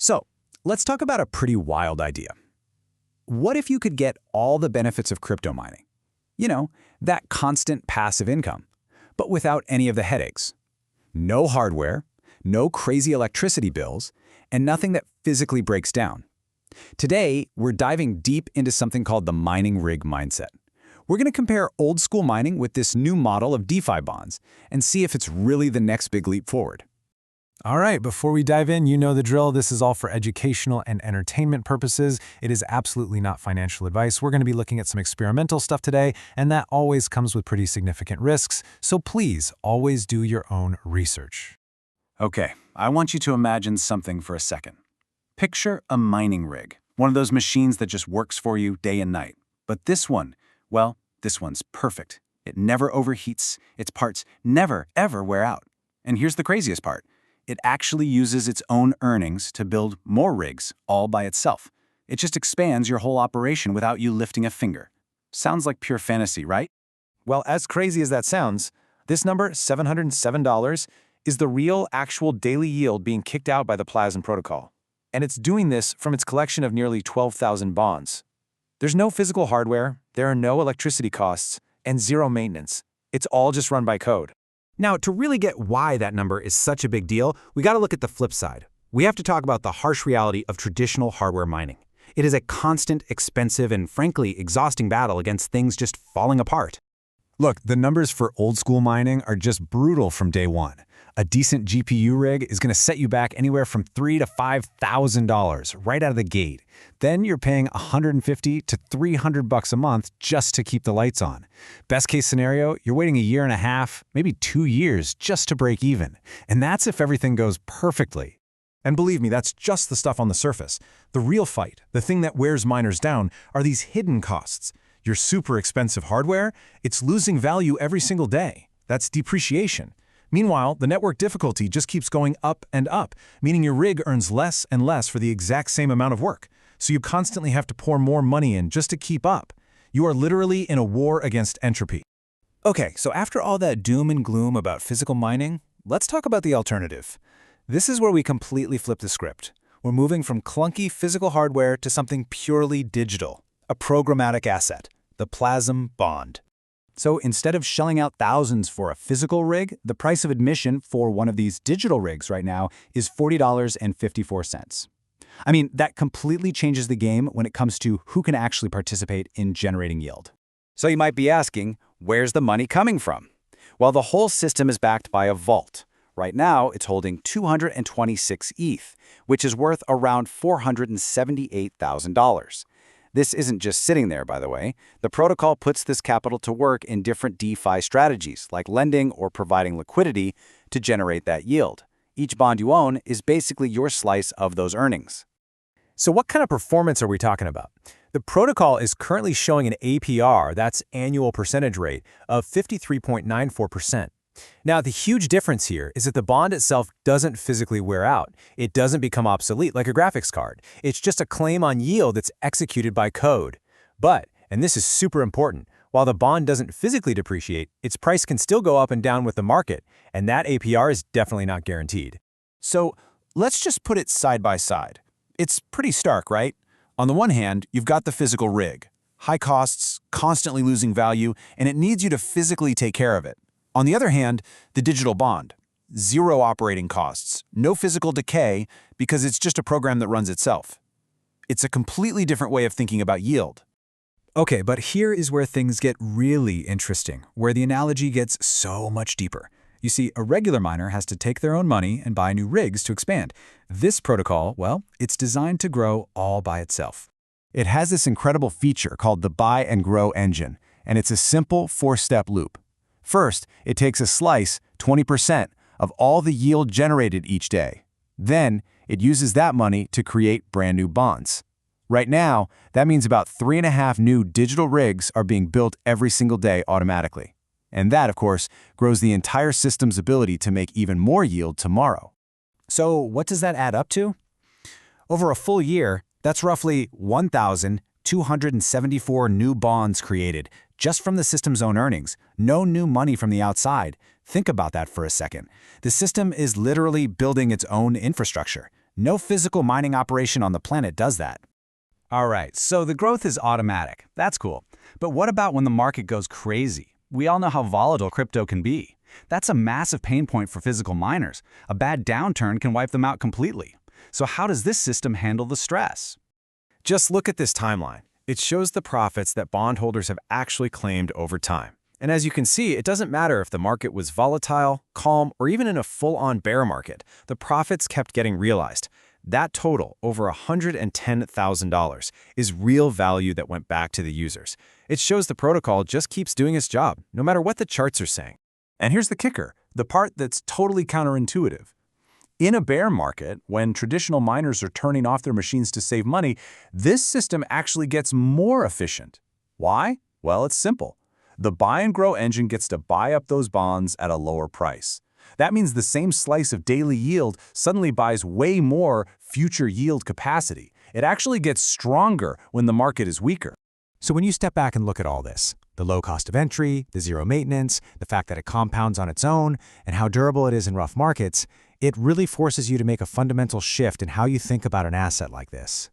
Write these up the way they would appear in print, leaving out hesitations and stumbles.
So, let's talk about a pretty wild idea. What if you could get all the benefits of crypto mining? You know, that constant passive income, but without any of the headaches. No hardware, no crazy electricity bills, and nothing that physically breaks down. Today, we're diving deep into something called the mining rig mindset. We're going to compare old school mining with this new model of DeFi bonds and see if it's really the next big leap forward. All right, before we dive in, you know the drill. This is all for educational and entertainment purposes. It is absolutely not financial advice. We're going to be looking at some experimental stuff today, and that always comes with pretty significant risks. So please, always do your own research. Okay, I want you to imagine something for a second. Picture a mining rig, one of those machines that just works for you day and night. But this one, well, this one's perfect. It never overheats, its parts never, ever wear out. And here's the craziest part. It actually uses its own earnings to build more rigs all by itself. It just expands your whole operation without you lifting a finger. Sounds like pure fantasy, right? Well, as crazy as that sounds, this number, $707, is the real, actual daily yield being kicked out by the PLAZM protocol. And it's doing this from its collection of nearly 12,000 bonds. There's no physical hardware, there are no electricity costs, and zero maintenance. It's all just run by code. Now, to really get why that number is such a big deal, we got to look at the flip side. We have to talk about the harsh reality of traditional hardware mining. It is a constant, expensive, and frankly, exhausting battle against things just falling apart. Look, the numbers for old-school mining are just brutal from day one. A decent GPU rig is going to set you back anywhere from $3,000 to $5,000 right out of the gate. Then you're paying $150 to $300 a month just to keep the lights on. Best case scenario, you're waiting a year and a half, maybe 2 years just to break even. And that's if everything goes perfectly. And believe me, that's just the stuff on the surface. The real fight, the thing that wears miners down, are these hidden costs. Your super expensive hardware, it's losing value every single day. That's depreciation. Meanwhile, the network difficulty just keeps going up and up, meaning your rig earns less and less for the exact same amount of work. So you constantly have to pour more money in just to keep up. You are literally in a war against entropy. Okay, so after all that doom and gloom about physical mining, let's talk about the alternative. This is where we completely flip the script. We're moving from clunky physical hardware to something purely digital, a programmatic asset, the PLAZM bond. So instead of shelling out thousands for a physical rig, the price of admission for one of these digital rigs right now is $40.54. I mean, that completely changes the game when it comes to who can actually participate in generating yield. So you might be asking, where's the money coming from? Well, the whole system is backed by a vault. Right now, it's holding 226 ETH, which is worth around $478,000. This isn't just sitting there, by the way. The protocol puts this capital to work in different DeFi strategies, like lending or providing liquidity to generate that yield. Each bond you own is basically your slice of those earnings. So what kind of performance are we talking about? The protocol is currently showing an APR, that's annual percentage rate, of 53.94%. Now, the huge difference here is that the bond itself doesn't physically wear out. It doesn't become obsolete like a graphics card. It's just a claim on yield that's executed by code. But, and this is super important, while the bond doesn't physically depreciate, its price can still go up and down with the market, and that APR is definitely not guaranteed. So, let's just put it side by side. It's pretty stark, right? On the one hand, you've got the physical rig. High costs, constantly losing value, and it needs you to physically take care of it. On the other hand, the digital bond. Zero operating costs, no physical decay, because it's just a program that runs itself. It's a completely different way of thinking about yield. Okay, but here is where things get really interesting, where the analogy gets so much deeper. You see, a regular miner has to take their own money and buy new rigs to expand. This protocol, well, it's designed to grow all by itself. It has this incredible feature called the buy and grow engine, and it's a simple 4-step loop. First, it takes a slice, 20%, of all the yield generated each day. Then, it uses that money to create brand new bonds. Right now, that means about 3.5 new digital rigs are being built every single day automatically. And that, of course, grows the entire system's ability to make even more yield tomorrow. So what does that add up to? Over a full year, that's roughly 1,274 new bonds created, just from the system's own earnings. No new money from the outside. Think about that for a second. The system is literally building its own infrastructure. No physical mining operation on the planet does that. All right, so the growth is automatic. That's cool. But what about when the market goes crazy? We all know how volatile crypto can be. That's a massive pain point for physical miners. A bad downturn can wipe them out completely. So how does this system handle the stress? Just look at this timeline. It shows the profits that bondholders have actually claimed over time. And as you can see, it doesn't matter if the market was volatile, calm, or even in a full-on bear market, the profits kept getting realized. That total, over $110,000, is real value that went back to the users. It shows the protocol just keeps doing its job, no matter what the charts are saying. And here's the kicker, the part that's totally counterintuitive. In a bear market, when traditional miners are turning off their machines to save money, this system actually gets more efficient. Why? Well, it's simple. The buy and grow engine gets to buy up those bonds at a lower price. That means the same slice of daily yield suddenly buys way more future yield capacity. It actually gets stronger when the market is weaker. So when you step back and look at all this, the low cost of entry, the zero maintenance, the fact that it compounds on its own, and how durable it is in rough markets, it really forces you to make a fundamental shift in how you think about an asset like this.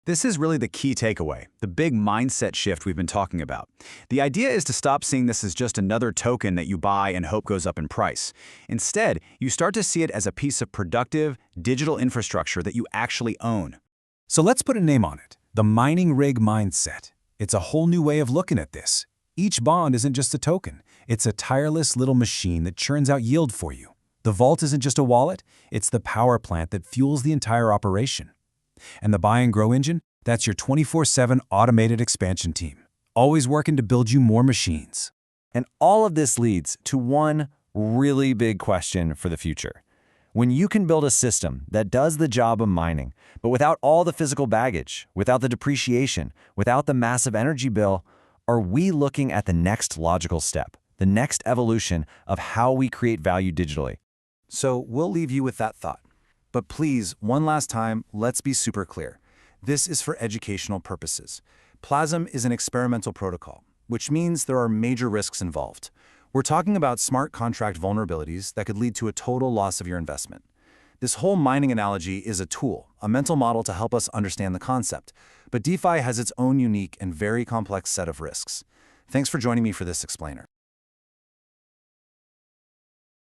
This is really the key takeaway, the big mindset shift we've been talking about. The idea is to stop seeing this as just another token that you buy and hope goes up in price. Instead, you start to see it as a piece of productive, digital infrastructure that you actually own. So let's put a name on it, the mining rig mindset. It's a whole new way of looking at this. Each bond isn't just a token. It's a tireless little machine that churns out yield for you. The vault isn't just a wallet. It's the power plant that fuels the entire operation. And the buy and grow engine, that's your 24/7 automated expansion team, always working to build you more machines. And all of this leads to one really big question for the future. When you can build a system that does the job of mining, but without all the physical baggage, without the depreciation, without the massive energy bill, are we looking at the next logical step, the next evolution of how we create value digitally? So we'll leave you with that thought. But please, one last time, let's be super clear. This is for educational purposes. PLAZM is an experimental protocol, which means there are major risks involved. We're talking about smart contract vulnerabilities that could lead to a total loss of your investment. This whole mining analogy is a tool, a mental model to help us understand the concept. But DeFi has its own unique and very complex set of risks. Thanks for joining me for this explainer.